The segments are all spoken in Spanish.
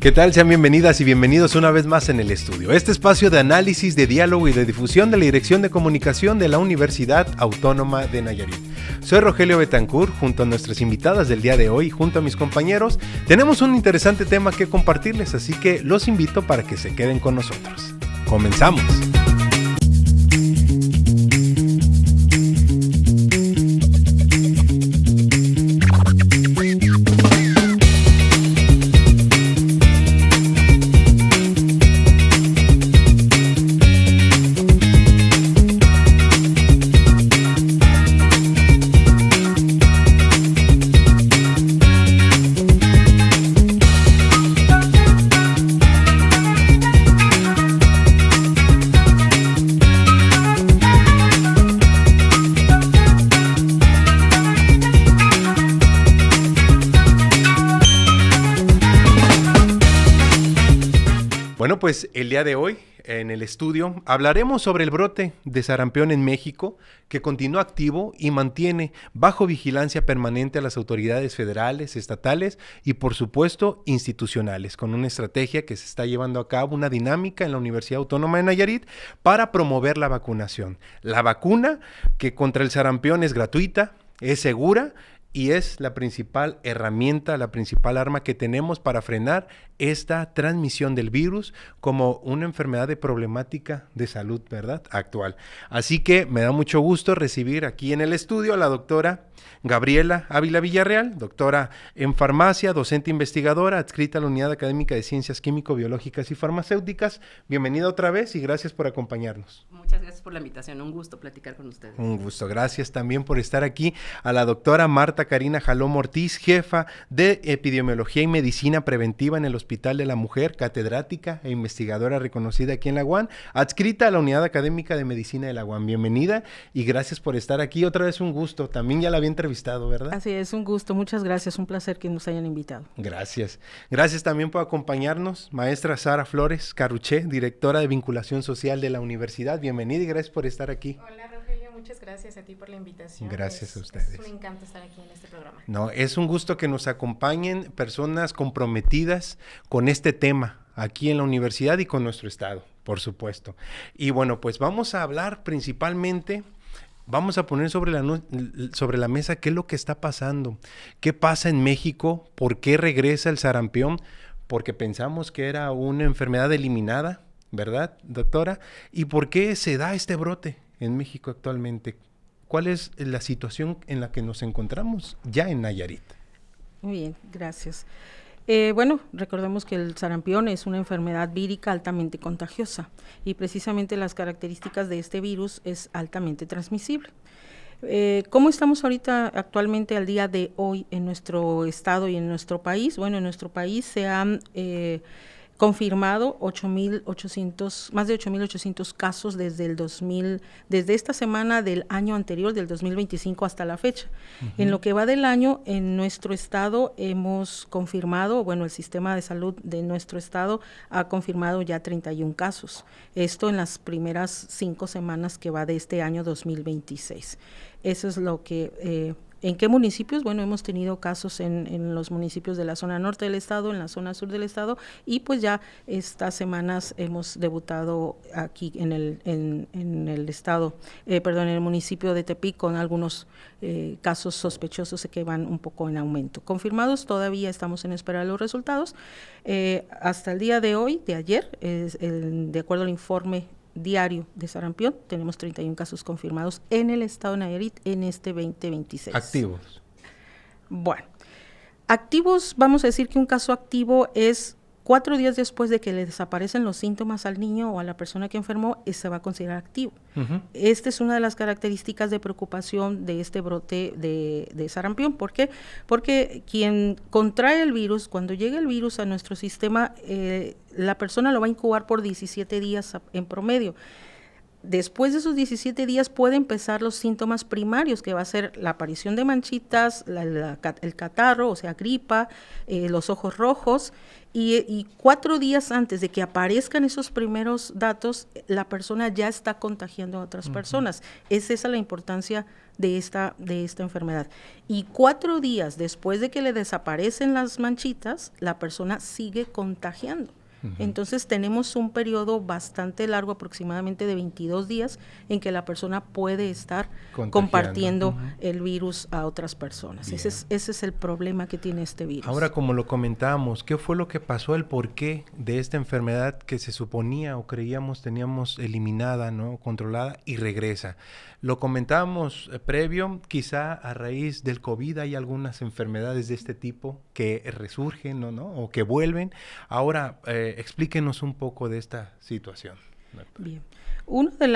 ¿Qué tal? Sean bienvenidas y bienvenidos una vez más en el estudio. Este espacio de análisis, de diálogo y de difusión de la Dirección de Comunicación de la Universidad Autónoma de Nayarit. Soy Rogelio Betancourt, junto a nuestras invitadas del día de hoy, junto a mis compañeros, tenemos un interesante tema que compartirles, así que los invito para que se queden con nosotros. ¡Comenzamos! Bueno, pues el día de hoy en el estudio hablaremos sobre el brote de sarampión en México, que continúa activo y mantiene bajo vigilancia permanente a las autoridades federales, estatales y por supuesto institucionales, con una estrategia que se está llevando a cabo, una dinámica en la Universidad Autónoma de Nayarit para promover la vacunación. La vacuna que contra el sarampión es gratuita, es segura y es la principal herramienta, la principal arma que tenemos para frenar esta transmisión del virus como una enfermedad de problemática de salud, ¿verdad? Actual. Así que me da mucho gusto recibir aquí en el estudio a la doctora Gabriela Ávila Villarreal, doctora en farmacia, docente investigadora, adscrita a la Unidad Académica de Ciencias Químico-Biológicas y Farmacéuticas. Bienvenida otra vez y gracias por acompañarnos. Muchas gracias por la invitación, un gusto platicar con ustedes. Un gusto, gracias también por estar aquí a la doctora Marta Karina Jalom Ortiz, jefa de Epidemiología y Medicina Preventiva en el Hospital de la Mujer, catedrática e investigadora reconocida aquí en la UAM, adscrita a la Unidad Académica de Medicina de la UAM. Bienvenida y gracias por estar aquí, otra vez un gusto, también ya la había entrevistado, ¿verdad? Así es, un gusto, muchas gracias, un placer que nos hayan invitado. Gracias. Gracias también por acompañarnos, maestra Sara Flores Carruché, directora de Vinculación Social de la Universidad. Bienvenida y gracias por estar aquí. Hola Rogelio, muchas gracias a ti por la invitación. Gracias a ustedes. Es un encanto estar aquí en este programa. No, es un gusto que nos acompañen personas comprometidas con este tema aquí en la universidad y con nuestro estado, por supuesto. Y bueno, pues vamos a hablar principalmente, vamos a poner sobre la mesa qué es lo que está pasando, qué pasa en México, por qué regresa el sarampión, porque pensamos que era una enfermedad eliminada, ¿verdad, doctora? ¿Y por qué se da este brote en México actualmente? ¿Cuál es la situación en la que nos encontramos ya en Nayarit? Muy bien, gracias. Bueno, recordemos que el sarampión es una enfermedad vírica altamente contagiosa y precisamente las características de este virus es altamente transmisible. ¿Cómo estamos ahorita actualmente al día de hoy en nuestro estado y en nuestro país? Bueno, en nuestro país se han confirmado más de 8,800 casos desde esta semana del año anterior, del 2025 hasta la fecha. Uh-huh. En lo que va del año, en nuestro estado hemos confirmado, bueno, el sistema de salud de nuestro estado ha confirmado ya 31 casos. Esto en las primeras 5 semanas que va de este año 2026. Eso es lo que... ¿En qué municipios? Bueno, hemos tenido casos en los municipios de la zona norte del estado, en la zona sur del estado, y pues ya estas semanas hemos debutado aquí en el estado, en el municipio de Tepic con algunos casos sospechosos que van un poco en aumento. Confirmados, todavía estamos en espera de los resultados. Hasta el día de hoy, de ayer, de acuerdo al informe diario de sarampión, tenemos 31 casos confirmados en el estado de Nayarit en este 2026. Activos. Bueno, activos, vamos a decir que un caso activo es 4 días después de que le desaparecen los síntomas al niño o a la persona que enfermó, se va a considerar activo. Uh-huh. Esta es una de las características de preocupación de este brote de sarampión. ¿Por qué? Porque quien contrae el virus, cuando llega el virus a nuestro sistema, la persona lo va a incubar por 17 días en promedio. Después de esos 17 días puede empezar los síntomas primarios, que va a ser la aparición de manchitas, el catarro, o sea, gripa, los ojos rojos, y 4 días antes de que aparezcan esos primeros datos, la persona ya está contagiando a otras personas. Es esa la importancia de esta enfermedad. Y 4 días después de que le desaparecen las manchitas, la persona sigue contagiando. Entonces tenemos un periodo bastante largo, aproximadamente de 22 días, en que la persona puede estar compartiendo el virus a otras personas. Ese es el problema que tiene este virus. Ahora, como lo comentábamos, ¿qué fue lo que pasó, el porqué de esta enfermedad que se suponía o creíamos teníamos eliminada, ¿no?, controlada, y regresa? Lo comentábamos previo, quizá a raíz del COVID hay algunas enfermedades de este tipo que resurgen, ¿no? O que vuelven. Ahora, explíquenos un poco de esta situación. Bien. Una de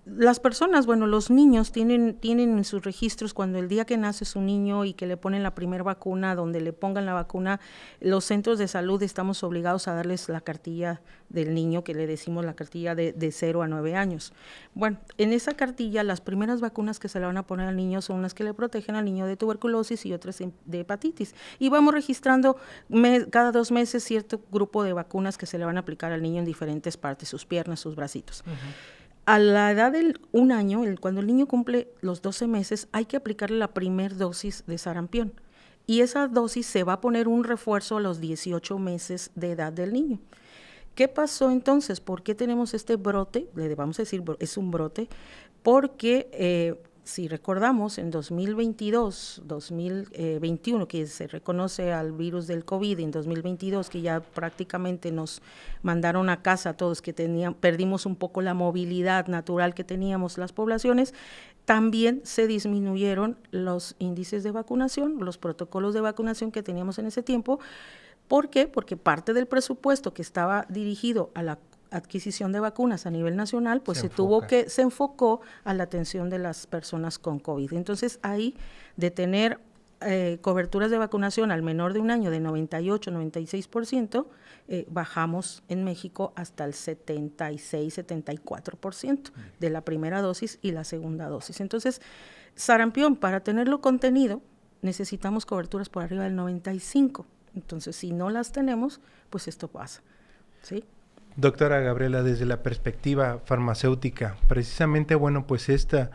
las personas, bueno, los niños tienen en sus registros, cuando el día que nace su niño y que le ponen la primera vacuna, donde le pongan la vacuna, los centros de salud estamos obligados a darles la cartilla del niño, que le decimos la cartilla de 0 a 9 años. Bueno, en esa cartilla las primeras vacunas que se le van a poner al niño son las que le protegen al niño de tuberculosis y otras de hepatitis. Y vamos registrando cada 2 meses cierto grupo de vacunas que se le van a aplicar al niño en diferentes partes, sus piernas, sus bracitos. A la edad de 1 año, cuando el niño cumple los 12 meses, hay que aplicarle la primera dosis de sarampión. Y esa dosis se va a poner un refuerzo a los 18 meses de edad del niño. ¿Qué pasó entonces? ¿Por qué tenemos este brote? Le vamos a decir, es un brote, porque si recordamos, en 2022, 2021, que se reconoce al virus del COVID, en 2022, que ya prácticamente nos mandaron a casa a todos, que perdimos un poco la movilidad natural que teníamos las poblaciones, también se disminuyeron los índices de vacunación, los protocolos de vacunación que teníamos en ese tiempo. ¿Por qué? Porque parte del presupuesto que estaba dirigido a la adquisición de vacunas a nivel nacional, pues se enfocó a la atención de las personas con COVID. Entonces, ahí, de tener coberturas de vacunación al menor de 1 año de 98, 96%, bajamos en México hasta el 76, 74% de la primera dosis y la segunda dosis. Entonces, sarampión, para tenerlo contenido, necesitamos coberturas por arriba del 95%. Entonces, si no las tenemos, pues esto pasa, ¿sí? Doctora Gabriela, desde la perspectiva farmacéutica, precisamente, bueno, pues esta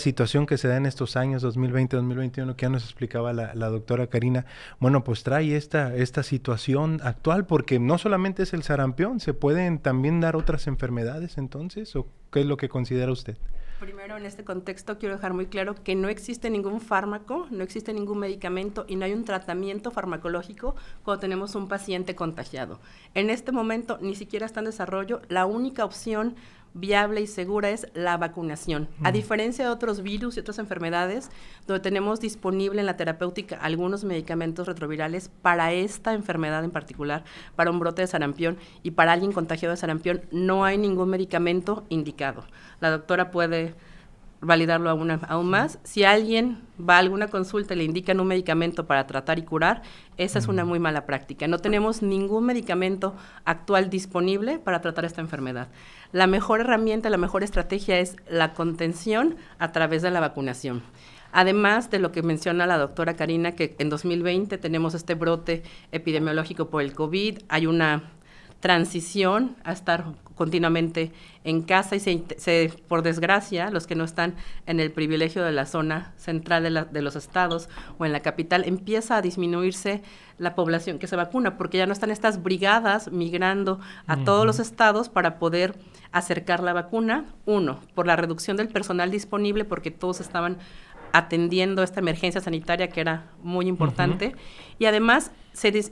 situación que se da en estos años 2020-2021, que ya nos explicaba la doctora Karina, bueno, pues trae esta situación actual, porque no solamente es el sarampión, ¿se pueden también dar otras enfermedades entonces? ¿O qué es lo que considera usted? Primero, en este contexto, quiero dejar muy claro que no existe ningún fármaco, no existe ningún medicamento y no hay un tratamiento farmacológico cuando tenemos un paciente contagiado. En este momento, ni siquiera está en desarrollo. La única opción viable y segura es la vacunación. A diferencia de otros virus y otras enfermedades, donde tenemos disponible en la terapéutica algunos medicamentos retrovirales para esta enfermedad en particular, para un brote de sarampión y para alguien contagiado de sarampión, no hay ningún medicamento indicado. La doctora puede validarlo aún más. Si alguien va a alguna consulta y le indican un medicamento para tratar y curar, esa es una muy mala práctica. No tenemos ningún medicamento actual disponible para tratar esta enfermedad. La mejor herramienta, la mejor estrategia es la contención a través de la vacunación. Además de lo que menciona la doctora Karina, que en 2020 tenemos este brote epidemiológico por el COVID, hay una transición a estar continuamente en casa y por desgracia, los que no están en el privilegio de la zona central de los estados o en la capital, empieza a disminuirse la población que se vacuna, porque ya no están estas brigadas migrando a todos los estados para poder acercar la vacuna. Uno, por la reducción del personal disponible, porque todos estaban atendiendo esta emergencia sanitaria que era muy importante, y además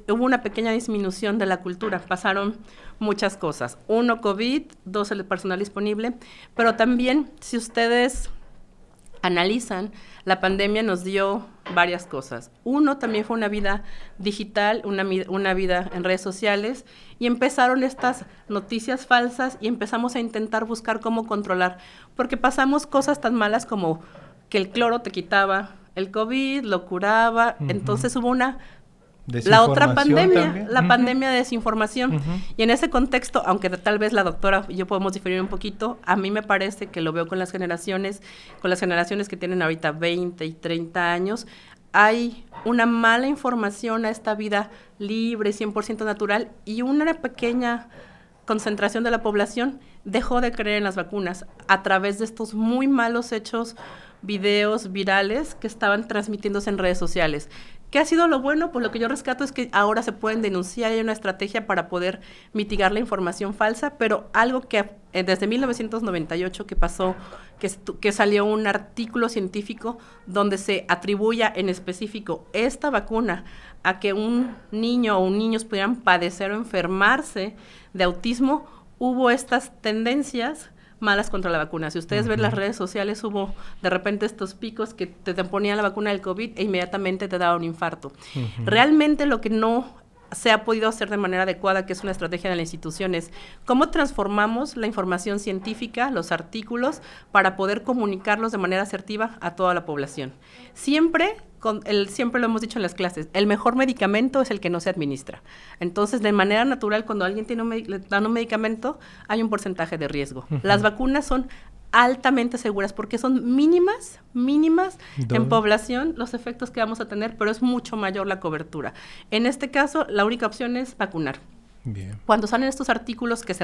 hubo una pequeña disminución de la cultura, pasaron muchas cosas. 1, COVID, 2, el personal disponible, pero también, si ustedes analizan, la pandemia nos dio varias cosas. 1, también fue una vida digital, una vida en redes sociales, y empezaron estas noticias falsas y empezamos a intentar buscar cómo controlar, porque pasamos cosas tan malas como que el cloro te quitaba el COVID, lo curaba, entonces hubo una La otra pandemia, también. la pandemia de desinformación. Y en ese contexto, aunque tal vez la doctora y yo podemos diferir un poquito, a mí me parece que lo veo con las generaciones que tienen ahorita 20 y 30 años, hay una mala información a esta vida libre, 100% natural, y una pequeña concentración de la población dejó de creer en las vacunas a través de estos muy malos hechos, videos virales que estaban transmitiéndose en redes sociales. ¿Qué ha sido lo bueno? Pues lo que yo rescato es que ahora se pueden denunciar, hay una estrategia para poder mitigar la información falsa, pero algo que desde 1998 que pasó, que salió un artículo científico donde se atribuya en específico esta vacuna a que un niño o niños pudieran padecer o enfermarse de autismo, hubo estas tendencias malas contra la vacuna. Si ustedes ven las redes sociales, hubo de repente estos picos que te ponían la vacuna del COVID e inmediatamente te daba un infarto. Realmente lo que no se ha podido hacer de manera adecuada, que es una estrategia de la institución, es cómo transformamos la información científica, los artículos, para poder comunicarlos de manera asertiva a toda la población. Siempre lo hemos dicho en las clases, el mejor medicamento es el que no se administra. Entonces, de manera natural, cuando alguien le dan un medicamento, hay un porcentaje de riesgo. Las vacunas son altamente seguras porque son mínimas en población los efectos que vamos a tener, pero es mucho mayor la cobertura. En este caso, la única opción es vacunar. Bien. Cuando salen estos artículos que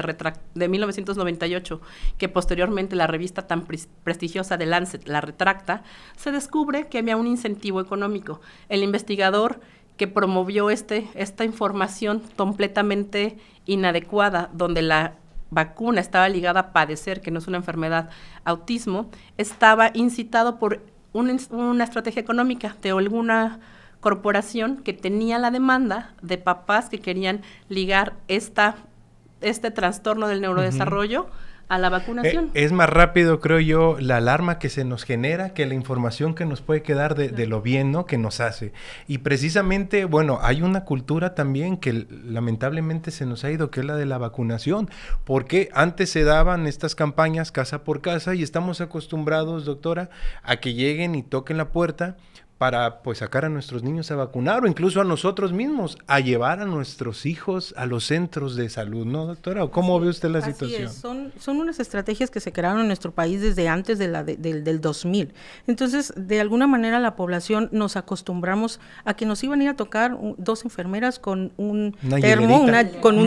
de 1998, que posteriormente la revista tan prestigiosa de Lancet la retracta, se descubre que había un incentivo económico. El investigador que promovió esta información completamente inadecuada, donde la vacuna estaba ligada a padecer, que no es una enfermedad, autismo, estaba incitado por una estrategia económica de alguna corporación que tenía la demanda de papás que querían ligar este trastorno del neurodesarrollo a la vacunación. Es más rápido, creo yo, la alarma que se nos genera que la información que nos puede quedar de lo bien, ¿no?, que nos hace. Y precisamente, bueno, hay una cultura también que lamentablemente se nos ha ido, que es la de la vacunación, porque antes se daban estas campañas casa por casa y estamos acostumbrados, doctora, a que lleguen y toquen la puerta para pues sacar a nuestros niños a vacunar o incluso a nosotros mismos, a llevar a nuestros hijos a los centros de salud, ¿no, doctora? ¿O cómo ve usted la situación? Así es. Son unas estrategias que se crearon en nuestro país desde antes del 2000. Entonces, de alguna manera la población nos acostumbramos a que nos iban a ir a tocar dos enfermeras con un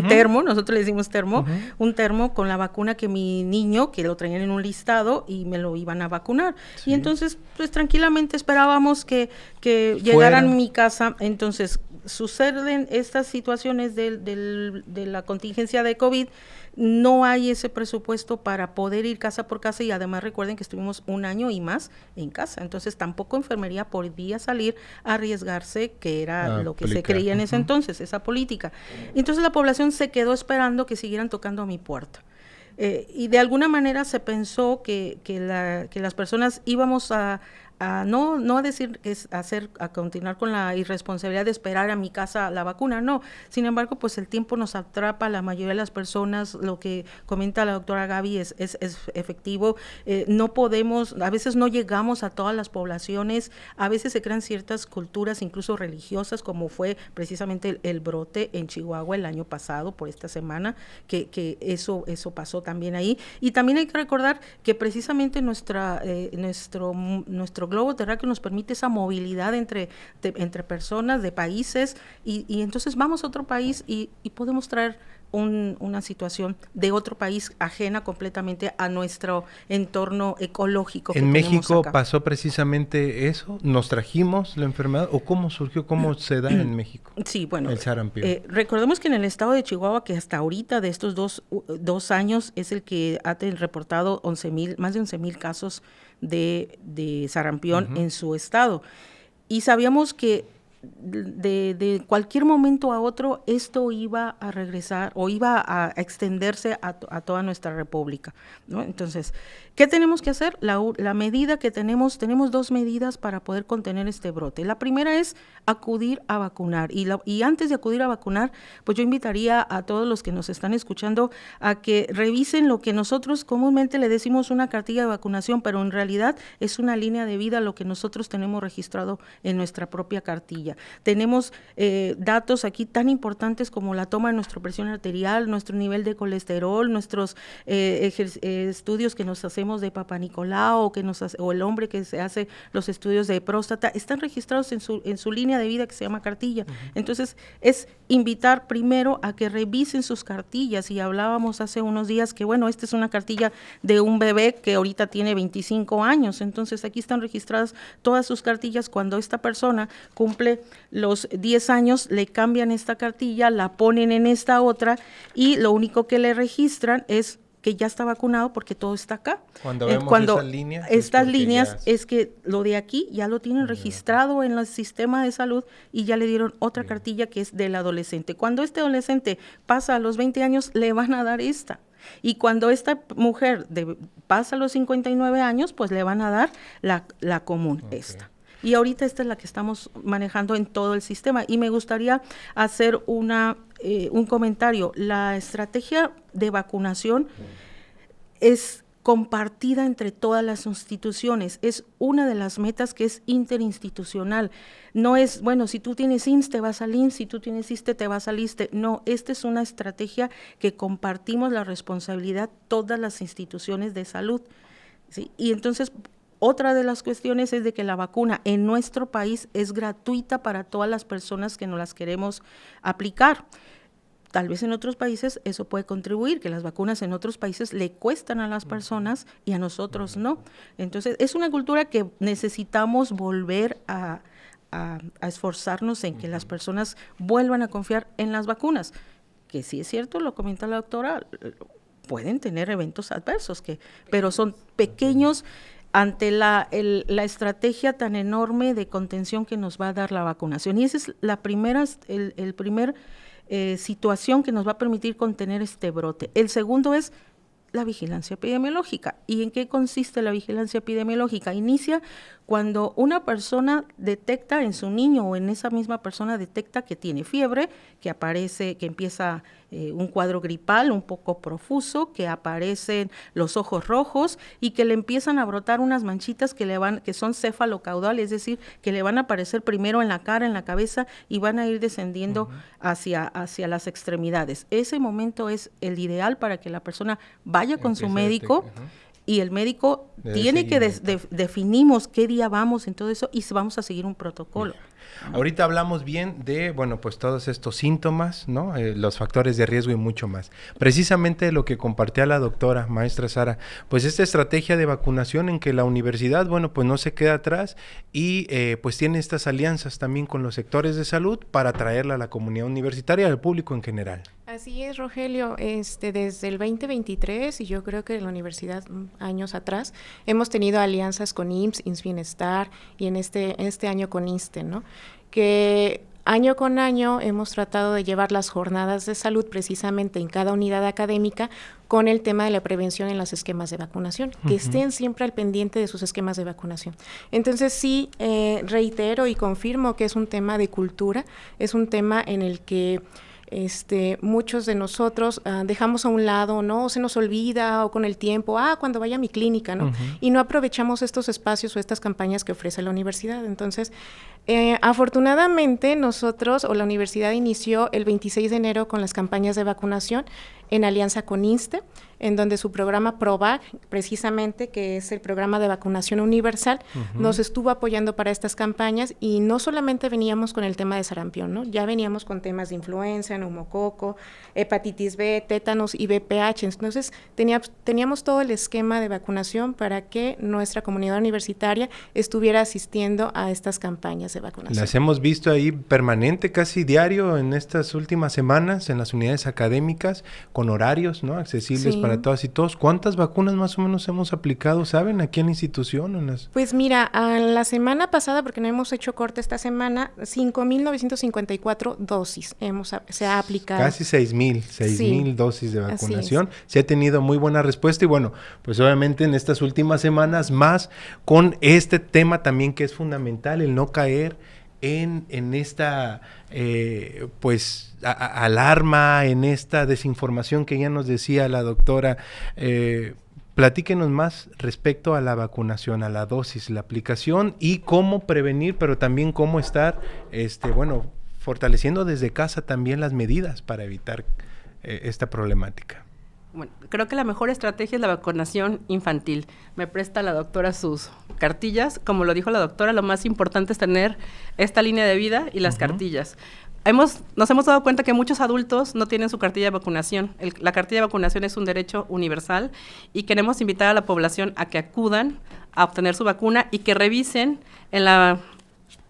termo, nosotros le decimos termo, un termo con la vacuna que mi niño, que lo traían en un listado y me lo iban a vacunar. Sí. Y entonces, pues tranquilamente esperábamos que llegaran a mi casa. Entonces suceden estas situaciones de la contingencia de COVID, no hay ese presupuesto para poder ir casa por casa y además recuerden que estuvimos un año y más en casa, entonces tampoco enfermería podía salir a arriesgarse, que era lo que se creía en ese entonces, esa política. Entonces la población se quedó esperando que siguieran tocando a mi puerta. Y de alguna manera se pensó que las personas íbamos a no a decir que es a continuar con la irresponsabilidad de esperar a mi casa la vacuna, no. Sin embargo, pues el tiempo nos atrapa, la mayoría de las personas, lo que comenta la doctora Gaby es efectivo, no podemos, a veces no llegamos a todas las poblaciones, a veces se crean ciertas culturas, incluso religiosas, como fue precisamente el brote en Chihuahua el año pasado, por esta semana, que eso pasó también ahí. Y también hay que recordar que precisamente nuestro globo terráqueo nos permite esa movilidad entre personas de países y entonces vamos a otro país y podemos traer una situación de otro país ajena completamente a nuestro entorno ecológico. ¿En México pasó precisamente eso? ¿Nos trajimos la enfermedad o cómo surgió, cómo se da en México? Sí, bueno, el sarampión. Recordemos que en el estado de Chihuahua, que hasta ahorita de estos dos años es el que ha reportado más de 11,000 casos de sarampión en su estado. Y sabíamos que de cualquier momento a otro esto iba a regresar o iba a extenderse a toda nuestra república, ¿no? Entonces, ¿qué tenemos que hacer? La medida que tenemos dos medidas para poder contener este brote. La primera es acudir a vacunar y antes de acudir a vacunar, pues yo invitaría a todos los que nos están escuchando a que revisen lo que nosotros comúnmente le decimos una cartilla de vacunación, pero en realidad es una línea de vida lo que nosotros tenemos registrado en nuestra propia cartilla. cartilla. Tenemos datos aquí tan importantes como la toma de nuestra presión arterial, nuestro nivel de colesterol, nuestros estudios que nos hacemos de Papa Nicolau o el hombre que se hace los estudios de próstata, están registrados en su línea de vida que se llama cartilla. Entonces, es invitar primero a que revisen sus cartillas, y hablábamos hace unos días que, bueno, esta es una cartilla de un bebé que ahorita tiene 25 años, entonces aquí están registradas todas sus cartillas. Cuando esta persona cumple los 10 años, le cambian esta cartilla, la ponen en esta otra, y lo único que le registran es que ya está vacunado, porque todo está acá. Cuando vemos estas líneas es que lo de aquí ya lo tienen registrado en el sistema de salud, y ya le dieron otra cartilla que es del adolescente. Cuando este adolescente pasa a los 20 años, le van a dar esta. Y cuando esta mujer pasa a los 59 años, pues le van a dar la común, esta. Y ahorita esta es la que estamos manejando en todo el sistema. Y me gustaría hacer un comentario. La estrategia de vacunación es compartida entre todas las instituciones. Es una de las metas que es interinstitucional. No es, bueno, si tú tienes IMSS te vas al IMSS, si tú tienes ISSSTE te vas al ISSSTE. No, esta es una estrategia que compartimos la responsabilidad todas las instituciones de salud, ¿sí? Y entonces, otra de las cuestiones es de que la vacuna en nuestro país es gratuita para todas las personas que nos las queremos aplicar. Tal vez en otros países eso puede contribuir, que las vacunas en otros países le cuestan a las personas y a nosotros no. Entonces, es una cultura que necesitamos volver a esforzarnos en que las personas vuelvan a confiar en las vacunas. Que sí es cierto, lo comenta la doctora, pueden tener eventos adversos, pero son pequeños ante la estrategia tan enorme de contención que nos va a dar la vacunación. Y esa es la primera, el primer situación que nos va a permitir contener este brote. El segundo es la vigilancia epidemiológica. ¿Y en qué consiste la vigilancia epidemiológica? Inicia cuando una persona detecta en su niño, o en esa misma persona detecta que tiene fiebre, que empieza un cuadro gripal un poco profuso, que aparecen los ojos rojos y que le empiezan a brotar unas manchitas que son cefalocaudales, es decir, que le van a aparecer primero en la cara, en la cabeza, y van a ir descendiendo hacia las extremidades. Ese momento es el ideal para que la persona vaya con su médico, y el médico tiene que definimos qué día vamos en todo eso, y vamos a seguir un protocolo. Ahorita hablamos bien de, bueno, pues todos estos síntomas, ¿no? Los factores de riesgo y mucho más. Precisamente lo que compartía la doctora, maestra Sara, pues esta estrategia de vacunación en que la universidad, bueno, pues no se queda atrás y pues tiene estas alianzas también con los sectores de salud para traerla a la comunidad universitaria y al público en general. Así es, Rogelio. Desde el 2023, y yo creo que en la universidad años atrás, hemos tenido alianzas con IMSS, IMSS Bienestar, y en este año con ISSSTE, ¿no? Que año con año hemos tratado de llevar las jornadas de salud precisamente en cada unidad académica con el tema de la prevención en los esquemas de vacunación, que estén siempre al pendiente de sus esquemas de vacunación. Entonces sí, reitero y confirmo que es un tema de cultura, es un tema en el que muchos de nosotros dejamos a un lado, ¿no? O se nos olvida, o con el tiempo, cuando vaya a mi clínica, ¿no? Y no aprovechamos estos espacios o estas campañas que ofrece la universidad. Entonces, afortunadamente nosotros, o la universidad inició el 26 de enero con las campañas de vacunación en alianza con ISSSTE, en donde su programa PROVAC, precisamente, que es el programa de vacunación universal, nos estuvo apoyando para estas campañas, y no solamente veníamos con el tema de sarampión, ¿no? Ya veníamos con temas de influenza, neumococo, hepatitis B, tétanos y VPH. Entonces, teníamos todo el esquema de vacunación para que nuestra comunidad universitaria estuviera asistiendo a estas campañas de vacunación. Las hemos visto ahí permanente, casi diario, en estas últimas semanas, en las unidades académicas, con horarios, ¿no? Accesibles para todas y todos. ¿Cuántas vacunas más o menos hemos aplicado, saben, aquí en la institución? Pues mira, la semana pasada, porque no hemos hecho corte esta semana, 5,954 dosis se ha aplicado. Casi 6,000 dosis de vacunación. Se ha tenido muy buena respuesta, y bueno, pues obviamente en estas últimas semanas más con este tema también que es fundamental, el no caer en esta alarma, en esta desinformación que ya nos decía la doctora, platíquenos más respecto a la vacunación, a la dosis, la aplicación y cómo prevenir, pero también cómo estar, fortaleciendo desde casa también las medidas para evitar esta problemática. Bueno, creo que la mejor estrategia es la vacunación infantil. Me presta la doctora sus cartillas. Como lo dijo la doctora, lo más importante es tener esta línea de vida y las cartillas. Nos hemos dado cuenta que muchos adultos no tienen su cartilla de vacunación. La cartilla de vacunación es un derecho universal y queremos invitar a la población a que acudan a obtener su vacuna y que revisen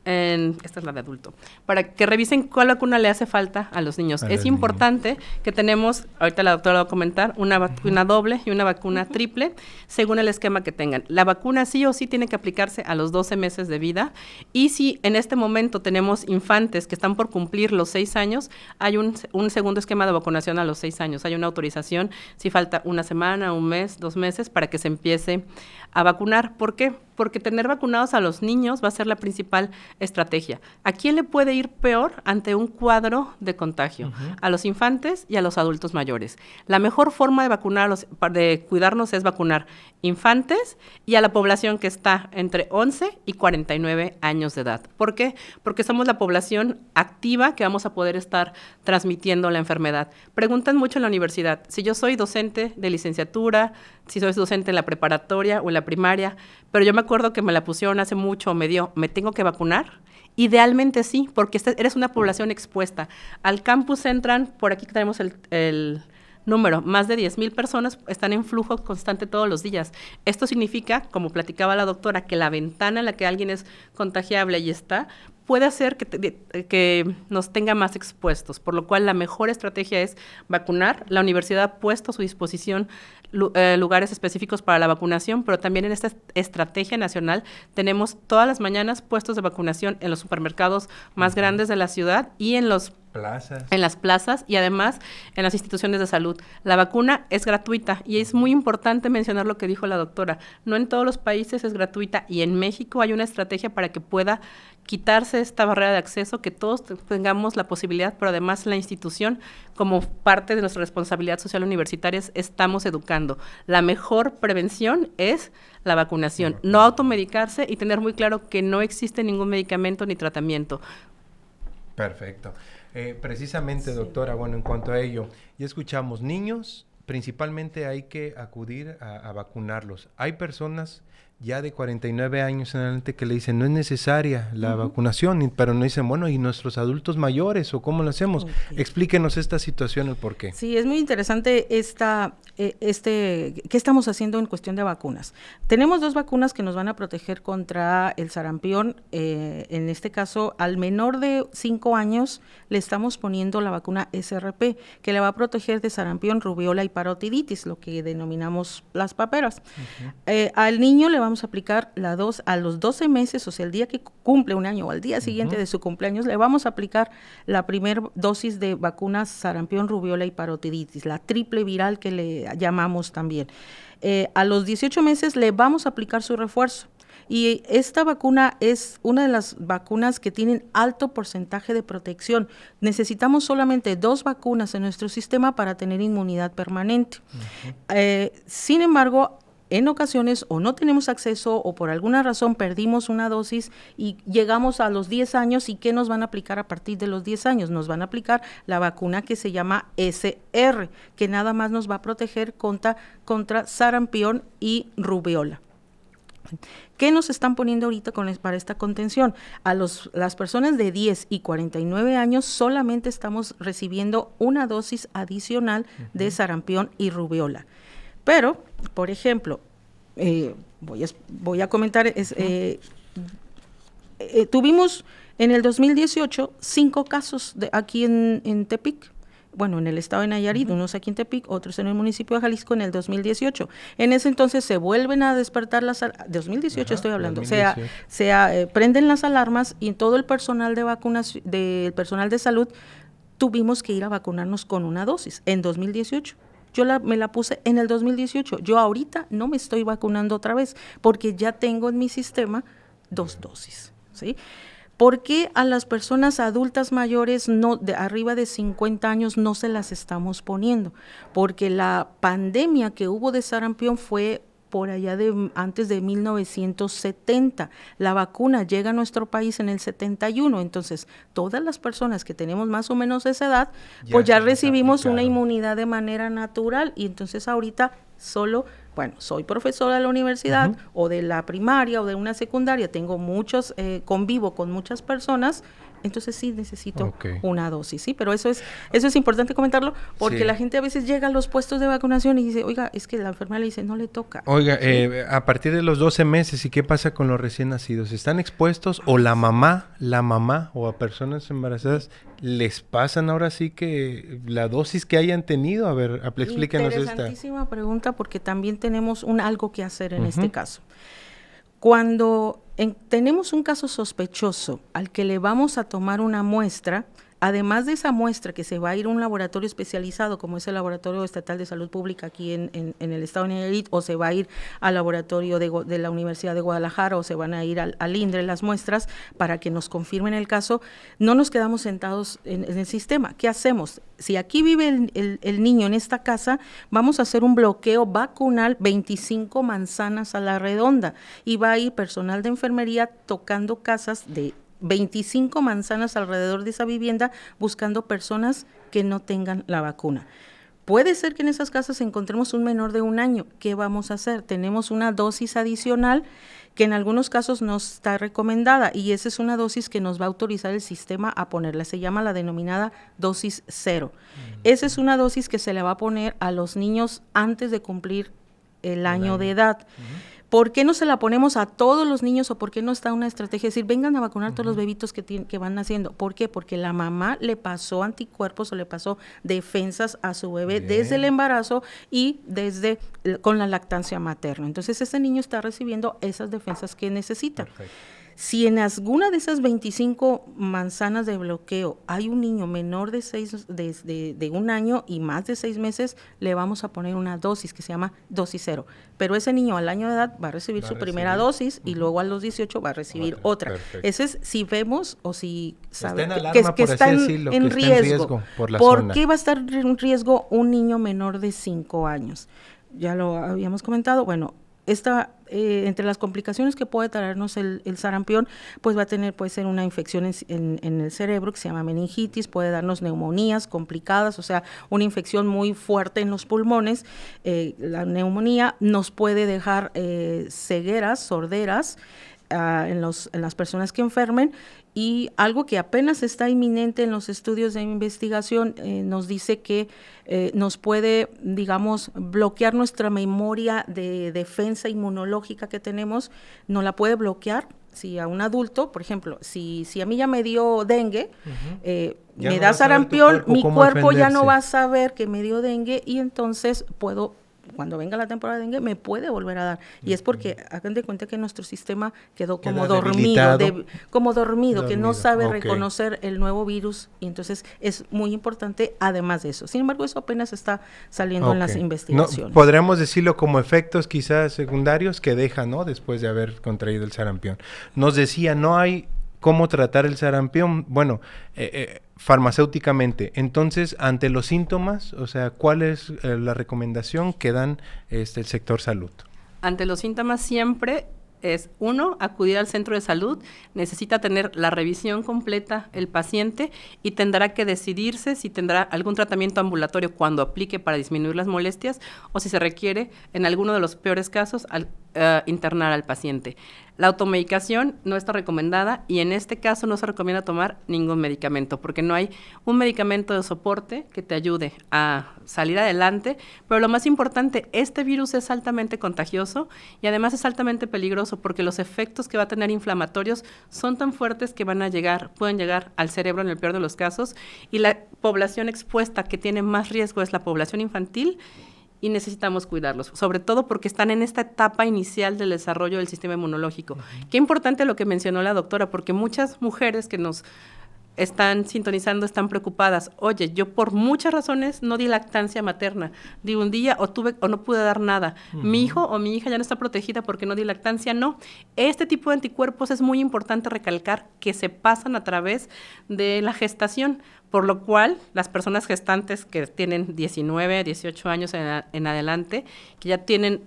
esta es la de adulto, para que revisen cuál vacuna le hace falta a los niños. Es importante que tenemos, ahorita la doctora va a comentar, una vacuna doble y una vacuna triple, según el esquema que tengan. La vacuna sí o sí tiene que aplicarse a los 12 meses de vida, y si en este momento tenemos infantes que están por cumplir los 6 años, hay un segundo esquema de vacunación a los 6 años. Hay una autorización, si falta una semana, un mes, 2 meses, para que se empiece a vacunar. ¿Por qué? Porque tener vacunados a los niños va a ser la principal estrategia. ¿A quién le puede ir peor ante un cuadro de contagio? A los infantes y a los adultos mayores. La mejor forma de vacunar, de cuidarnos, es vacunar infantes y a la población que está entre 11 y 49 años de edad. ¿Por qué? Porque somos la población activa que vamos a poder estar transmitiendo la enfermedad. Preguntan mucho en la universidad, si yo soy docente de licenciatura, si soy docente en la preparatoria o en la primaria, pero yo me acuerdo que me la pusieron hace mucho, ¿me tengo que vacunar? Idealmente sí, porque eres una población expuesta. Al campus entran, por aquí tenemos el número, más de 10,000 personas están en flujo constante todos los días. Esto significa, como platicaba la doctora, que la ventana en la que alguien es contagiable y está, puede hacer que nos tenga más expuestos, por lo cual la mejor estrategia es vacunar. La universidad ha puesto a su disposición lugares específicos para la vacunación, pero también en esta estrategia nacional tenemos todas las mañanas puestos de vacunación en los supermercados más grandes de la ciudad y en las plazas y además en las instituciones de salud. La vacuna es gratuita y es muy importante mencionar lo que dijo la doctora. No en todos los países es gratuita y en México hay una estrategia para que pueda quitarse esta barrera de acceso, que todos tengamos la posibilidad, pero además la institución, como parte de nuestra responsabilidad social universitaria, estamos educando. La mejor prevención es la vacunación, no automedicarse y tener muy claro que no existe ningún medicamento ni tratamiento. Perfecto. Precisamente, doctora, bueno, en cuanto a ello, ya escuchamos, niños, principalmente hay que acudir a vacunarlos. Hay personas ya de 49 años en adelante que le dicen, no es necesaria la vacunación, pero no dicen, bueno, ¿y nuestros adultos mayores o cómo lo hacemos? Explíquenos esta situación, el por qué. Sí, es muy interesante ¿qué estamos haciendo en cuestión de vacunas? Tenemos 2 vacunas que nos van a proteger contra el sarampión. En este caso, al menor de 5 años le estamos poniendo la vacuna SRP, que le va a proteger de sarampión, rubiola y parotiditis, lo que denominamos las paperas. Al niño le vamos a aplicar a los 12 meses, o sea, el día que cumple un año o al día siguiente de su cumpleaños, le vamos a aplicar la primera dosis de vacunas sarampión, rubiola y parotiditis, la triple viral que le llamamos también. A los 18 meses le vamos a aplicar su refuerzo. Y esta vacuna es una de las vacunas que tienen alto porcentaje de protección. Necesitamos solamente 2 vacunas en nuestro sistema para tener inmunidad permanente. Sin embargo, en ocasiones o no tenemos acceso o por alguna razón perdimos una dosis y llegamos a los 10 años, ¿y qué nos van a aplicar a partir de los 10 años? Nos van a aplicar la vacuna que se llama SR, que nada más nos va a proteger contra sarampión y rubiola. ¿Qué nos están poniendo ahorita para esta contención? A las personas de 10 y 49 años solamente estamos recibiendo una dosis adicional de sarampión y rubiola. Pero, por ejemplo, voy a comentar, tuvimos en el 2018 5 casos aquí en Tepic, bueno, en el estado de Nayarit, unos aquí en Tepic, otros en el municipio de Jalisco en el 2018. En ese entonces se vuelven a despertar 2018 estoy hablando, 2018. Prenden las alarmas y todo el personal de vacunación, del personal de salud, tuvimos que ir a vacunarnos con una dosis en 2018. Yo me la puse en el 2018. Yo ahorita no me estoy vacunando otra vez porque ya tengo en mi sistema 2 dosis, ¿sí? ¿Por qué a las personas adultas mayores de arriba de 50 años no se las estamos poniendo? Porque la pandemia que hubo de sarampión fue por allá antes de 1970. La vacuna llega a nuestro país en el 71, entonces todas las personas que tenemos más o menos esa edad, pues ya recibimos una inmunidad de manera natural, y entonces ahorita solo, bueno, soy profesora de la universidad o de la primaria o de una secundaria, tengo muchos, convivo con muchas personas, entonces sí necesito una dosis, ¿sí? Pero eso es importante comentarlo, porque la gente a veces llega a los puestos de vacunación y dice, oiga, es que la enfermera le dice, no le toca. Oiga, a partir de los 12 meses, ¿y qué pasa con los recién nacidos? ¿Están expuestos o la mamá o a personas embarazadas les pasan ahora sí que la dosis que hayan tenido? A ver, explíquenos esta. Interesantísima pregunta, porque también tenemos algo que hacer en este caso. Cuando tenemos un caso sospechoso al que le vamos a tomar una muestra, además de esa muestra que se va a ir a un laboratorio especializado, como es el Laboratorio Estatal de Salud Pública aquí en el estado de Nayarit, o se va a ir al laboratorio de la Universidad de Guadalajara, o se van a ir al INDRE las muestras para que nos confirmen el caso, no nos quedamos sentados en el sistema. ¿Qué hacemos? Si aquí vive el niño en esta casa, vamos a hacer un bloqueo vacunal 25 manzanas a la redonda, y va a ir personal de enfermería tocando casas de 25 manzanas alrededor de esa vivienda, buscando personas que no tengan la vacuna. Puede ser que en esas casas encontremos un menor de 1 año. ¿Qué vamos a hacer? Tenemos una dosis adicional que en algunos casos no está recomendada, y esa es una dosis que nos va a autorizar el sistema a ponerla. Se llama la denominada dosis 0. Esa es una dosis que se le va a poner a los niños antes de cumplir el año de edad. ¿Por qué no se la ponemos a todos los niños, o por qué no está una estrategia de decir, vengan a vacunar todos los bebitos que van naciendo? ¿Por qué? Porque la mamá le pasó anticuerpos o le pasó defensas a su bebé desde el embarazo y con la lactancia materna. Entonces ese niño está recibiendo esas defensas que necesita. Perfecto. Si en alguna de esas 25 manzanas de bloqueo hay un niño menor de 1 año y más de 6 meses, le vamos a poner una dosis que se llama dosis 0. Pero ese niño al año de edad va a recibir su primera dosis, y luego a los 18 va a recibir otra. Perfecto. Ese es si vemos o si sabemos que está en riesgo. ¿Por qué va a estar en riesgo un niño menor de 5 años? Ya lo habíamos comentado. Bueno, entre las complicaciones que puede traernos el sarampión, pues puede ser una infección en el cerebro que se llama meningitis, puede darnos neumonías complicadas, o sea, una infección muy fuerte en los pulmones. La neumonía nos puede dejar cegueras, sorderas en las personas que enfermen, y algo que apenas está inminente en los estudios de investigación nos dice que nos puede, digamos, bloquear nuestra memoria de defensa inmunológica que tenemos, no la puede bloquear. Si a un adulto, por ejemplo, si a mí ya me dio dengue, me da sarampión, mi cuerpo ya no va a saber que me dio dengue, y entonces cuando venga la temporada de dengue, me puede volver a dar. Y es porque, hagan de cuenta que nuestro sistema quedó como dormido, que no sabe reconocer el nuevo virus, y entonces es muy importante además de eso. Sin embargo, eso apenas está saliendo en las investigaciones. No, podríamos decirlo como efectos quizás secundarios que deja, ¿no?, después de haber contraído el sarampión. Nos decía, no hay cómo tratar el sarampión, bueno, farmacéuticamente. Entonces, ante los síntomas, o sea, ¿cuál es la recomendación que dan el sector salud? Ante los síntomas siempre es, 1, acudir al centro de salud, necesita tener la revisión completa el paciente, y tendrá que decidirse si tendrá algún tratamiento ambulatorio cuando aplique para disminuir las molestias, o si se requiere, en alguno de los peores casos, internar al paciente. La automedicación no está recomendada, y en este caso no se recomienda tomar ningún medicamento, porque no hay un medicamento de soporte que te ayude a salir adelante. Pero lo más importante, este virus es altamente contagioso, y además es altamente peligroso, porque los efectos que va a tener inflamatorios son tan fuertes que pueden llegar al cerebro en el peor de los casos, y la población expuesta que tiene más riesgo es la población infantil, y necesitamos cuidarlos, sobre todo porque están en esta etapa inicial del desarrollo del sistema inmunológico. Qué importante lo que mencionó la doctora, porque muchas mujeres que nos están sintonizando, están preocupadas. Oye, yo por muchas razones no di lactancia materna. Di un día o no pude dar nada. Mi hijo o mi hija ya no está protegida porque no di lactancia. No. Este tipo de anticuerpos es muy importante recalcar que se pasan a través de la gestación, por lo cual las personas gestantes que tienen 19, 18 años en adelante, que ya tienen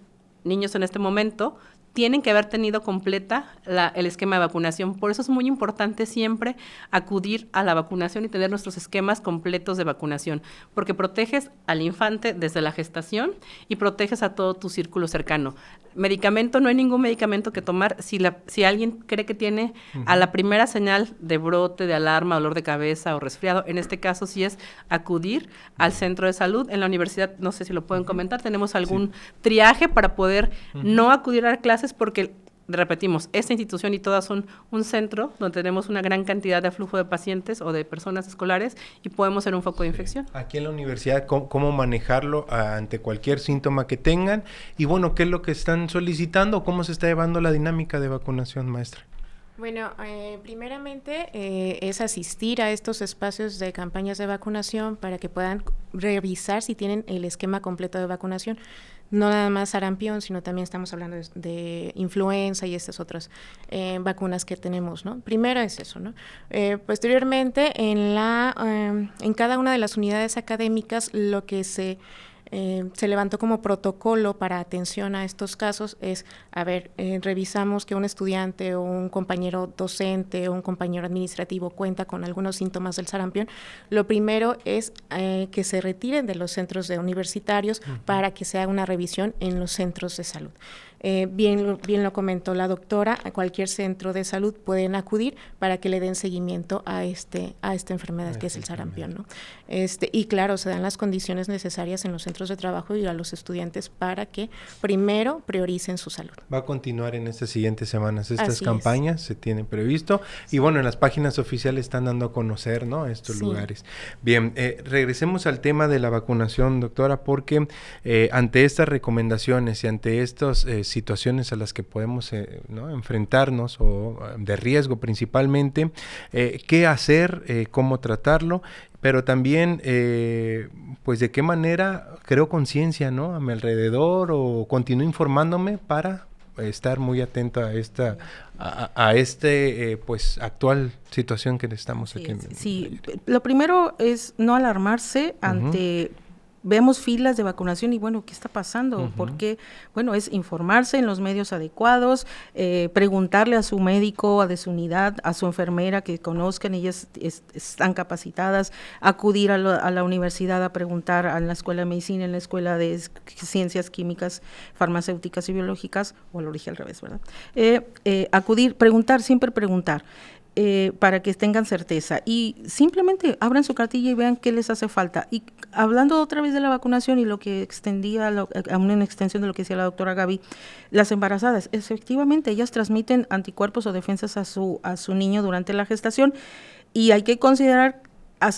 niños en este momento, tienen que haber tenido completa el esquema de vacunación. Por eso es muy importante siempre acudir a la vacunación y tener nuestros esquemas completos de vacunación, porque proteges al infante desde la gestación y proteges a todo tu círculo cercano. Medicamento, no hay ningún medicamento que tomar. Si alguien cree que tiene a la primera señal de brote, de alarma, dolor de cabeza o resfriado, en este caso sí es acudir al centro de salud. En la universidad, no sé si lo pueden comentar, tenemos algún triaje para poder no acudir a clases, porque, repetimos, esta institución y todas son un centro donde tenemos una gran cantidad de flujo de pacientes o de personas escolares y podemos ser un foco de infección. Aquí en la universidad, ¿cómo manejarlo ante cualquier síntoma que tengan? Y bueno, ¿qué es lo que están solicitando? ¿Cómo se está llevando la dinámica de vacunación, maestra? Bueno, primeramente es asistir a estos espacios de campañas de vacunación para que puedan revisar si tienen el esquema completo de vacunación. No nada más sarampión, sino también estamos hablando de influenza y estas otras vacunas que tenemos, ¿no? Primero es eso, ¿no? Posteriormente, en cada una de las unidades académicas, lo que se levantó como protocolo para atención a estos casos es, revisamos que un estudiante o un compañero docente o un compañero administrativo cuenta con algunos síntomas del sarampión. Lo primero es que se retiren de los centros universitarios para que se haga una revisión en los centros de salud. Bien lo comentó la doctora, a cualquier centro de salud pueden acudir para que le den seguimiento a esta enfermedad que es el sarampión, ¿no? Y claro, se dan las condiciones necesarias en los centros de trabajo y a los estudiantes para que primero prioricen su salud. Va a continuar en estas siguientes semanas estas campañas, se tienen previsto, y bueno, en las páginas oficiales están dando a conocer, ¿no?, estos lugares. Bien, regresemos al tema de la vacunación, doctora, porque ante estas recomendaciones y ante estas situaciones a las que podemos enfrentarnos, o de riesgo principalmente, qué hacer, cómo tratarlo, pero también, pues de qué manera creo conciencia, ¿no?, a mi alrededor, o continúo informándome para estar muy atento a esta pues actual situación que estamos aquí. Sí, lo primero es no alarmarse ante vemos filas de vacunación y bueno, ¿qué está pasando? Porque, bueno, es informarse en los medios adecuados, preguntarle a su médico, a de su unidad, a su enfermera que conozcan, ellas están capacitadas, acudir a la universidad a preguntar, a la escuela de medicina, en la escuela de ciencias químicas, farmacéuticas y biológicas, o lo dije al revés, ¿verdad? Acudir, preguntar, siempre preguntar. Para que tengan certeza y simplemente abran su cartilla y vean qué les hace falta. Y hablando otra vez de la vacunación y lo que extendía a una extensión de lo que decía la doctora Gaby, las embarazadas, efectivamente ellas transmiten anticuerpos o defensas a su niño durante la gestación y hay que considerar,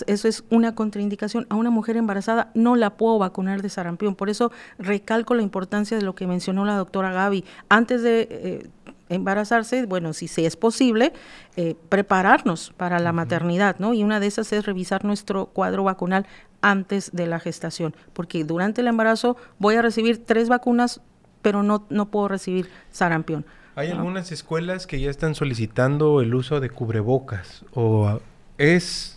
eso es una contraindicación, a una mujer embarazada no la puedo vacunar de sarampión. Por eso recalco la importancia de lo que mencionó la doctora Gaby. Antes de embarazarse, bueno, si es posible, prepararnos para la maternidad, ¿no? Y una de esas es revisar nuestro cuadro vacunal antes de la gestación, porque durante el embarazo voy a recibir 3 vacunas, pero no puedo recibir sarampión. Hay algunas escuelas que ya están solicitando el uso de cubrebocas, o ¿es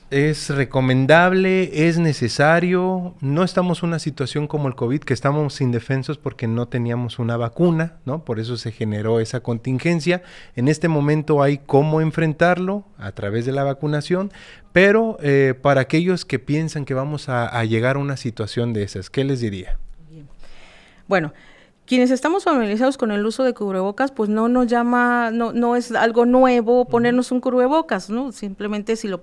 recomendable, es necesario? No estamos en una situación como el COVID, que estamos indefensos porque no teníamos una vacuna, ¿no? Por eso se generó esa contingencia. En este momento hay cómo enfrentarlo a través de la vacunación, pero para aquellos que piensan que vamos a llegar a una situación de esas, ¿qué les diría? Bien. Bueno, quienes estamos familiarizados con el uso de cubrebocas, pues no nos llama, no es algo nuevo ponernos un cubrebocas, ¿no? Simplemente si lo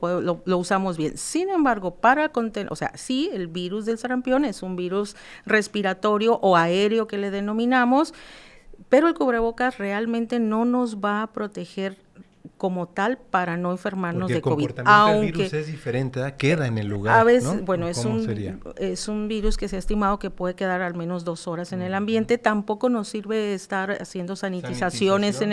usamos bien. Sin embargo, sí, el virus del sarampión es un virus respiratorio o aéreo que le denominamos, pero el cubrebocas realmente no nos va a proteger como tal para no enfermarnos porque de COVID. El comportamiento del virus es diferente, ¿verdad? Queda en el lugar, a veces, ¿no? bueno, es un virus que se ha estimado que puede quedar al menos 2 horas en el ambiente. Tampoco nos sirve estar haciendo sanitizaciones en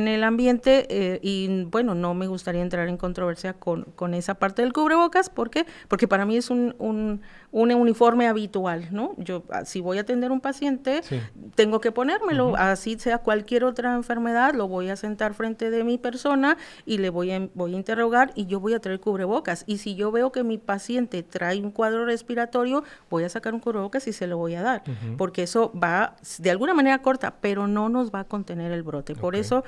el ambiente y bueno, no me gustaría entrar en controversia con esa parte del cubrebocas. ¿Por qué? Porque para mí es un uniforme habitual, ¿no? Yo, si voy a atender a un paciente, tengo que ponérmelo, así sea cualquier otra enfermedad, lo voy a sentar frente de mi persona y le voy a interrogar y yo voy a traer cubrebocas. Y si yo veo que mi paciente trae un cuadro respiratorio, voy a sacar un cubrebocas y se lo voy a dar, porque eso va, de alguna manera corta, pero no nos va a contener el brote. Por eso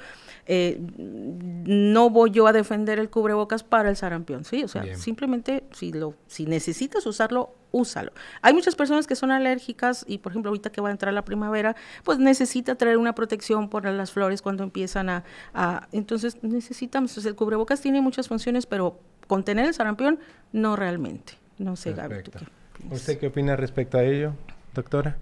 no voy yo a defender el cubrebocas para el sarampión, ¿sí? O sea, simplemente si necesitas usarlo, úsalo. Hay muchas personas que son alérgicas y, por ejemplo, ahorita que va a entrar la primavera, pues necesita traer una protección por las flores cuando empiezan entonces necesitamos, el cubrebocas tiene muchas funciones, pero contener el sarampión, no realmente. No sé, Gaby, ¿tú qué piensas? ¿Usted qué opina respecto a ello, doctora?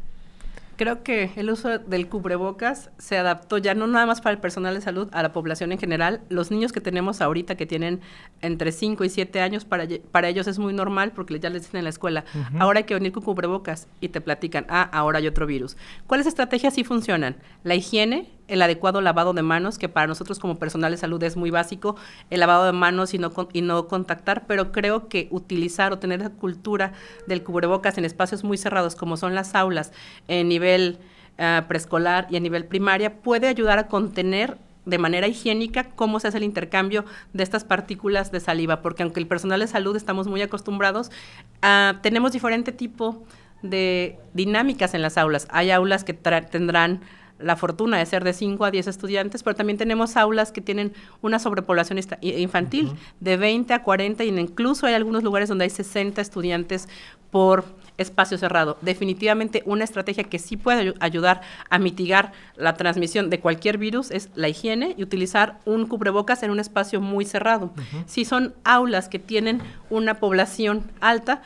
Creo que el uso del cubrebocas se adaptó ya no nada más para el personal de salud, a la población en general. Los niños que tenemos ahorita que tienen entre 5 y 7 años, para ellos es muy normal porque ya les dicen en la escuela, ahora hay que venir con cubrebocas y te platican, ahora hay otro virus. ¿Cuáles estrategias sí funcionan? La higiene, el adecuado lavado de manos, que para nosotros como personal de salud es muy básico, el lavado de manos y no contactar, pero creo que utilizar o tener la cultura del cubrebocas en espacios muy cerrados como son las aulas, en nivel preescolar y a nivel primaria, puede ayudar a contener de manera higiénica cómo se hace el intercambio de estas partículas de saliva, porque aunque el personal de salud estamos muy acostumbrados, tenemos diferente tipo de dinámicas en las aulas. Hay aulas que tendrán la fortuna de ser de 5 a 10 estudiantes, pero también tenemos aulas que tienen una sobrepoblación infantil de 20 a 40 y incluso hay algunos lugares donde hay 60 estudiantes por espacio cerrado. Definitivamente una estrategia que sí puede ayudar a mitigar la transmisión de cualquier virus es la higiene y utilizar un cubrebocas en un espacio muy cerrado. Si son aulas que tienen una población alta,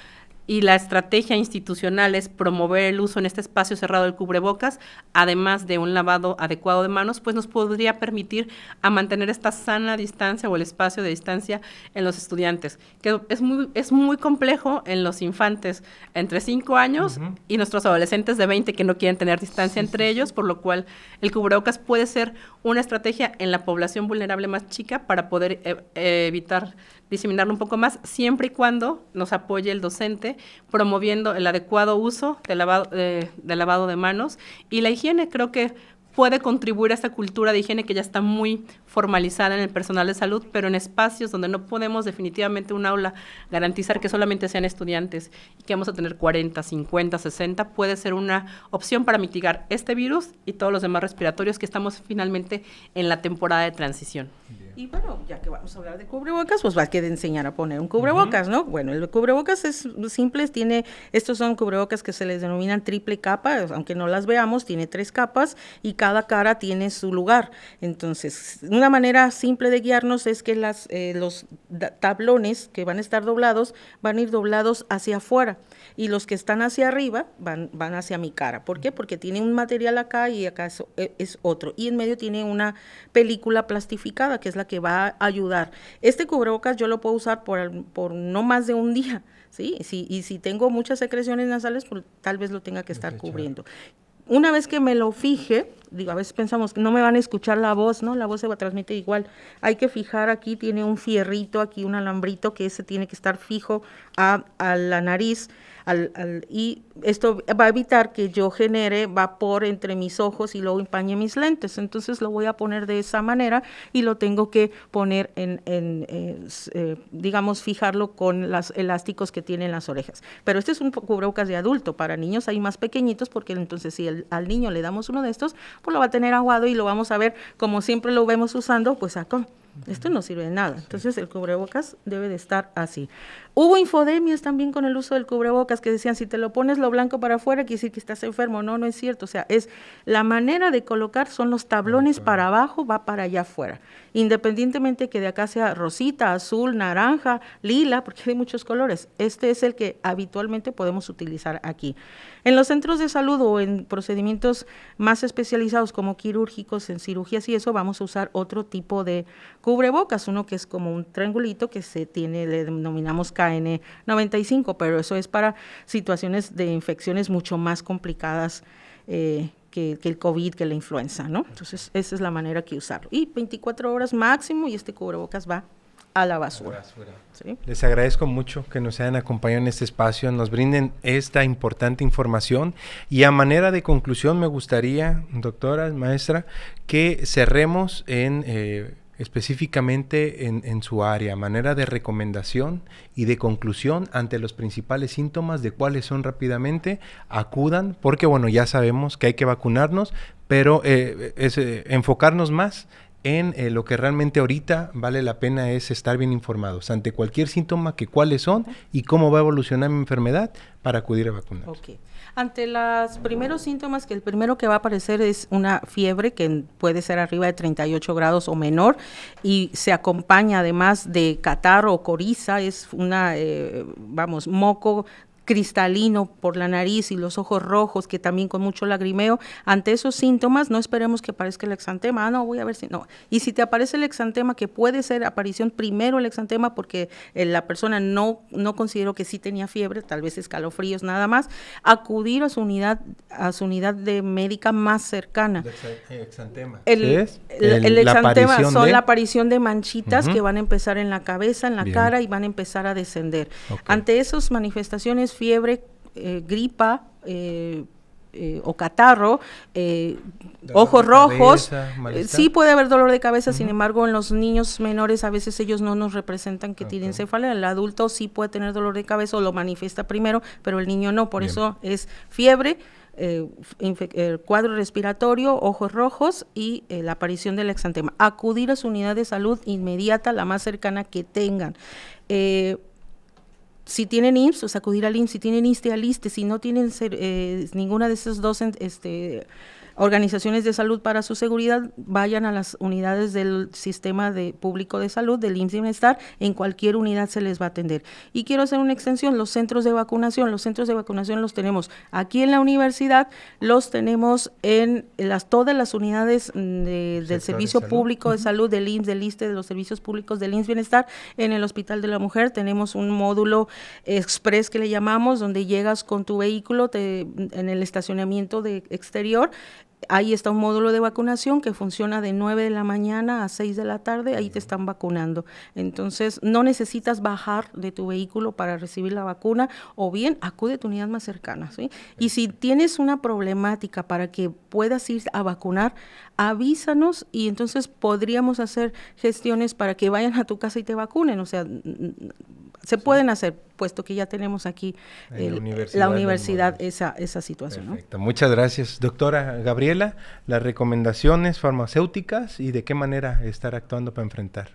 y la estrategia institucional es promover el uso en este espacio cerrado del cubrebocas, además de un lavado adecuado de manos, pues nos podría permitir a mantener esta sana distancia o el espacio de distancia en los estudiantes, que es muy complejo en los infantes entre 5 años y nuestros adolescentes de 20 que no quieren tener distancia entre ellos, por lo cual el cubrebocas puede ser una estrategia en la población vulnerable más chica para poder evitar diseminarlo un poco más, siempre y cuando nos apoye el docente promoviendo el adecuado uso del lavado de manos y la higiene. Creo que puede contribuir a esta cultura de higiene que ya está muy formalizada en el personal de salud, pero en espacios donde no podemos definitivamente un aula garantizar que solamente sean estudiantes y que vamos a tener 40, 50, 60, puede ser una opción para mitigar este virus y todos los demás respiratorios que estamos finalmente en la temporada de transición. Y bueno, ya que vamos a hablar de cubrebocas, pues va a querer enseñar a poner un cubrebocas, ¿no? Bueno, el cubrebocas es simple, estos son cubrebocas que se les denominan triple capa, aunque no las veamos, tiene 3 capas y cada cara tiene su lugar. Entonces, una manera simple de guiarnos es que los tablones que van a estar doblados, van a ir doblados hacia afuera y los que están hacia arriba van hacia mi cara. ¿Por qué? Porque tiene un material acá y acá es otro. Y en medio tiene una película plastificada, que es la que va a ayudar. Este cubrebocas yo lo puedo usar por no más de un día, ¿sí? Y si tengo muchas secreciones nasales, pues tal vez lo tenga que estar cubriendo. Una vez que me lo fije, a veces pensamos, no me van a escuchar la voz, ¿no? La voz se va a transmitir igual. Hay que fijar aquí, tiene un fierrito, aquí un alambrito, que ese tiene que estar fijo a la nariz, y esto va a evitar que yo genere vapor entre mis ojos y luego empañe mis lentes. Entonces lo voy a poner de esa manera y lo tengo que poner digamos, fijarlo con los elásticos que tienen las orejas. Pero este es un cubrebocas de adulto. Para niños hay más pequeñitos, porque entonces si al niño le damos uno de estos, pues lo va a tener aguado y lo vamos a ver como siempre lo vemos usando, pues acá. Esto no sirve de nada. Entonces el cubrebocas debe de estar así. Hubo infodemias también con el uso del cubrebocas que decían, si te lo pones lo blanco para afuera, quiere decir que estás enfermo. No, no es cierto. O sea, es la manera de colocar, son los tablones para abajo, va para allá afuera. Independientemente que de acá sea rosita, azul, naranja, lila, porque hay muchos colores. Este es el que habitualmente podemos utilizar aquí. En los centros de salud o en procedimientos más especializados como quirúrgicos, en cirugías y eso, vamos a usar otro tipo de cubrebocas, uno que es como un triangulito que le denominamos KN95, pero eso es para situaciones de infecciones mucho más complicadas que el COVID, que la influenza, ¿no? Entonces, esa es la manera que usarlo. Y 24 horas máximo y este cubrebocas va a la basura. ¿Sí? Les agradezco mucho que nos hayan acompañado en este espacio, nos brinden esta importante información y a manera de conclusión me gustaría, doctora, maestra, que cerremos específicamente en su área, manera de recomendación y de conclusión ante los principales síntomas de cuáles son rápidamente, acudan, porque bueno, ya sabemos que hay que vacunarnos, pero enfocarnos más en lo que realmente ahorita vale la pena es estar bien informados ante cualquier síntoma, que cuáles son y cómo va a evolucionar mi enfermedad para acudir a vacunar. Okay. Ante los primeros síntomas, que el primero que va a aparecer es una fiebre que puede ser arriba de 38 grados o menor y se acompaña además de catarro o coriza, es moco cristalino por la nariz y los ojos rojos, que también con mucho lagrimeo. Ante esos síntomas no esperemos que aparezca el exantema, no, voy a ver si no. Y si te aparece el exantema, que puede ser aparición primero el exantema porque la persona no consideró que sí tenía fiebre, tal vez escalofríos nada más, acudir a su unidad de médica más cercana. El exantema. El exantema son la aparición de manchitas que van a empezar en la cabeza, en la cara y van a empezar a descender. Okay. Ante esas manifestaciones, fiebre, gripa o catarro, ojos rojos, sí puede haber dolor de cabeza, sin embargo en los niños menores a veces ellos no nos representan que tienen cefalea, el adulto sí puede tener dolor de cabeza o lo manifiesta primero, pero el niño no, por eso es fiebre, cuadro respiratorio, ojos rojos y la aparición del exantema. Acudir a su unidad de salud inmediata, la más cercana que tengan. Si tienen IMSS, pues acudir al IMSS. Si tienen ISSSTE, al ISSSTE. Si no tienen ninguna de esas dos organizaciones de salud para su seguridad, vayan a las unidades del sistema público de salud, del IMSS Bienestar, en cualquier unidad se les va a atender. Y quiero hacer una extensión, los centros de vacunación los tenemos aquí en la universidad, los tenemos en todas las unidades del Servicio Público de Salud, del IMSS, del ISSSTE, de los servicios públicos del IMSS Bienestar. En el Hospital de la Mujer tenemos un módulo express que le llamamos, donde llegas con tu vehículo en el estacionamiento exterior. Ahí está un módulo de vacunación que funciona de 9 de la mañana a 6 de la tarde, ahí te están vacunando. Entonces, no necesitas bajar de tu vehículo para recibir la vacuna, o bien acude a tu unidad más cercana, ¿sí? Y si tienes una problemática para que puedas ir a vacunar, avísanos y entonces podríamos hacer gestiones para que vayan a tu casa y te vacunen, o sea, se pueden hacer, puesto que ya tenemos aquí la universidad esa situación. Perfecto, ¿no? Muchas gracias, doctora Gabriela. Las recomendaciones farmacéuticas y de qué manera estar actuando para enfrentar.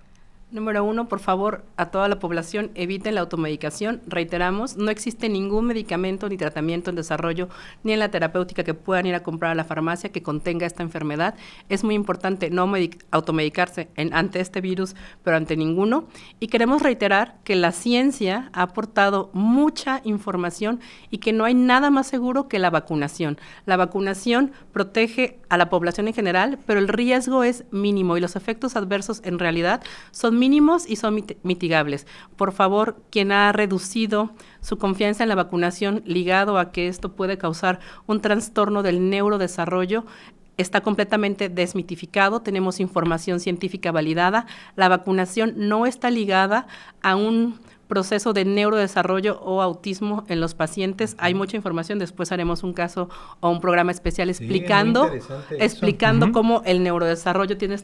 Número 1, por favor, a toda la población, eviten la automedicación. Reiteramos, no existe ningún medicamento ni tratamiento en desarrollo, ni en la terapéutica que puedan ir a comprar a la farmacia que contenga esta enfermedad. Es muy importante no automedicarse ante este virus, pero ante ninguno. Y queremos reiterar que la ciencia ha aportado mucha información y que no hay nada más seguro que la vacunación. La vacunación protege a la población en general, pero el riesgo es mínimo y los efectos adversos en realidad son mínimos y son mitigables. Por favor, quien ha reducido su confianza en la vacunación ligado a que esto puede causar un trastorno del neurodesarrollo, está completamente desmitificado, tenemos información científica validada, la vacunación no está ligada a un proceso de neurodesarrollo o autismo en los pacientes. Hay mucha información, después haremos un caso o un programa especial explicando cómo el neurodesarrollo tiene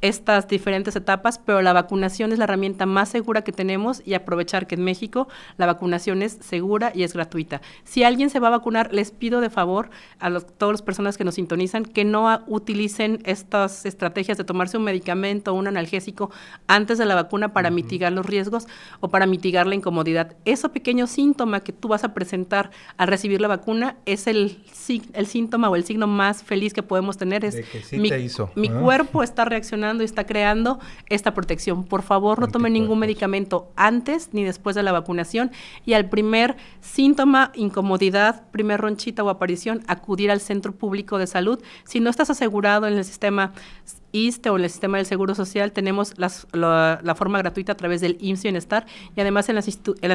estas diferentes etapas, pero la vacunación es la herramienta más segura que tenemos y aprovechar que en México la vacunación es segura y es gratuita. Si alguien se va a vacunar, les pido de favor a todas las personas que nos sintonizan que no utilicen estas estrategias de tomarse un medicamento o un analgésico antes de la vacuna para mitigar los riesgos o para mitigar la incomodidad. Ese pequeño síntoma que tú vas a presentar al recibir la vacuna es el síntoma o el signo más feliz que podemos tener. Es de que sí mi cuerpo está reaccionando y está creando esta protección. Por favor, no tomen ningún medicamento antes ni después de la vacunación, y al primer síntoma, incomodidad, primer ronchita o aparición, acudir al centro público de salud. Si no estás asegurado en el sistema ISSSTE o en el sistema del Seguro Social, tenemos la forma gratuita a través del IMSS Bienestar, y además en las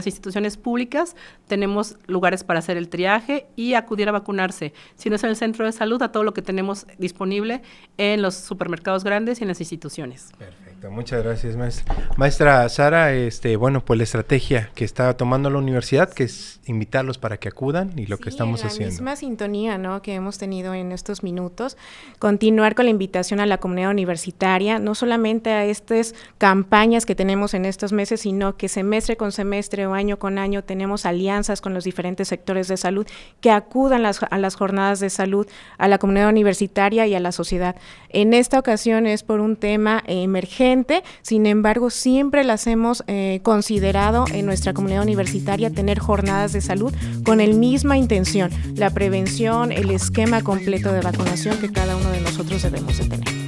instituciones públicas tenemos lugares para hacer el triaje y acudir a vacunarse. Si no es en el centro de salud, a todo lo que tenemos disponible en los supermercados grandes y en las instituciones. Perfecto, muchas gracias, maestra. Maestra Sara, bueno, pues la estrategia que está tomando la universidad, que es invitarlos para que acudan, y lo que estamos haciendo. La misma sintonía, ¿no?, que hemos tenido en estos minutos, continuar con la invitación a la comunidad universitaria, no solamente a estas campañas que tenemos en estos meses, sino que semestre con semestre o año con año tenemos alianzas con los diferentes sectores de salud que acudan a las jornadas de salud, a la comunidad universitaria y a la sociedad. En esta ocasión es por un tema emergente, sin embargo siempre las hemos considerado en nuestra comunidad universitaria tener jornadas de salud con la misma intención, la prevención, el esquema completo de vacunación que cada uno de nosotros debemos de tener.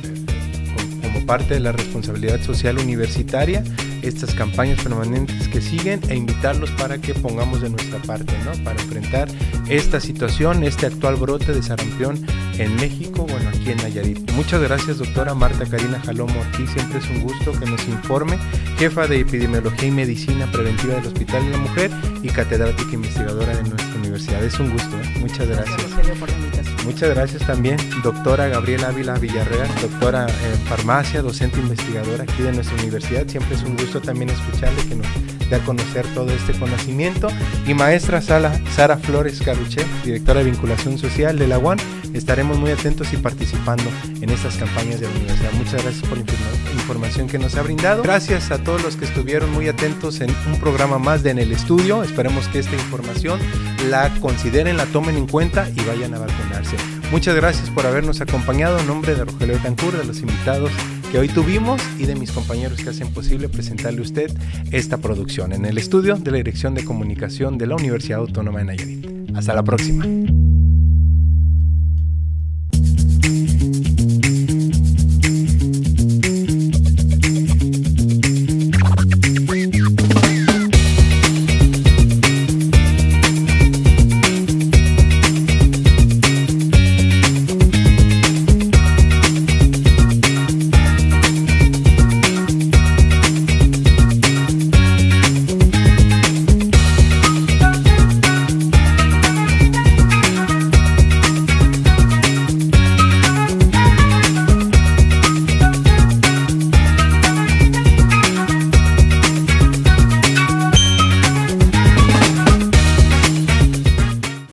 Como parte de la responsabilidad social universitaria, estas campañas permanentes que siguen, e invitarlos para que pongamos de nuestra parte, ¿no?, para enfrentar esta situación, este actual brote de sarampión en México, bueno, aquí en Nayarit. Muchas gracias, doctora Marta Karina Jalomo. Aquí siempre es un gusto que nos informe, jefa de Epidemiología y Medicina Preventiva del Hospital de la Mujer y catedrática investigadora de nuestra universidad. Es un gusto, ¿eh? Muchas gracias. Muchas gracias también, doctora Gabriela Ávila Villarreal, doctora en farmacia, docente investigadora aquí de nuestra universidad. Siempre es un gusto también escucharle, que nos dé a conocer todo este conocimiento. Y maestra Sara Flores Caruché, directora de Vinculación Social de la UAM. Estaremos muy atentos y participando en estas campañas de la universidad. Muchas gracias por la información que nos ha brindado. Gracias a todos los que estuvieron muy atentos en un programa más de En el Estudio. Esperemos que esta información la consideren, la tomen en cuenta y vayan a vacunarse. Muchas gracias por habernos acompañado. En nombre de Rogelio Betancourt, de los invitados que hoy tuvimos y de mis compañeros que hacen posible presentarle a usted esta producción en el estudio de la Dirección de Comunicación de la Universidad Autónoma de Nayarit. Hasta la próxima.